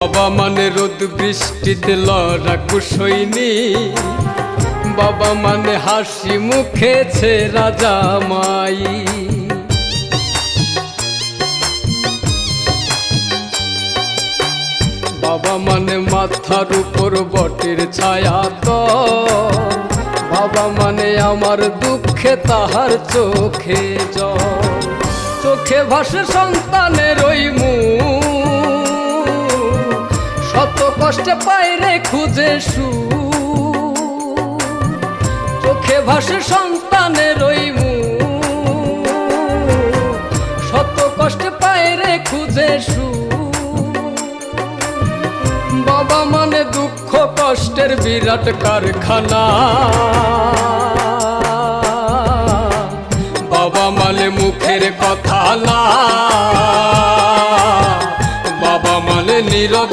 বাবা মানে রোদ বৃষ্টিতে লড়াকু সৈনিক, বাবা মানে হাসি মুখে ছেঁড়া জামাই। বাবা মানে মাথার উপর বটের ছায়া তো, বাবা মানে আমার দুঃখে তাহার চোখে জল। চোখে ভাসে সন্তানের ওই মুখ, শত কষ্টে পাইরে খুঁজে সুখ। চোখে ভাসে সন্তানের ওই মুখ, শত কষ্টে পাইরে খুঁজে সুখ। বাবা মানে দুঃখ কষ্টের বিরাট কারখানা, বাবা মানে মুখের কথা না, বাবা মানে নীরব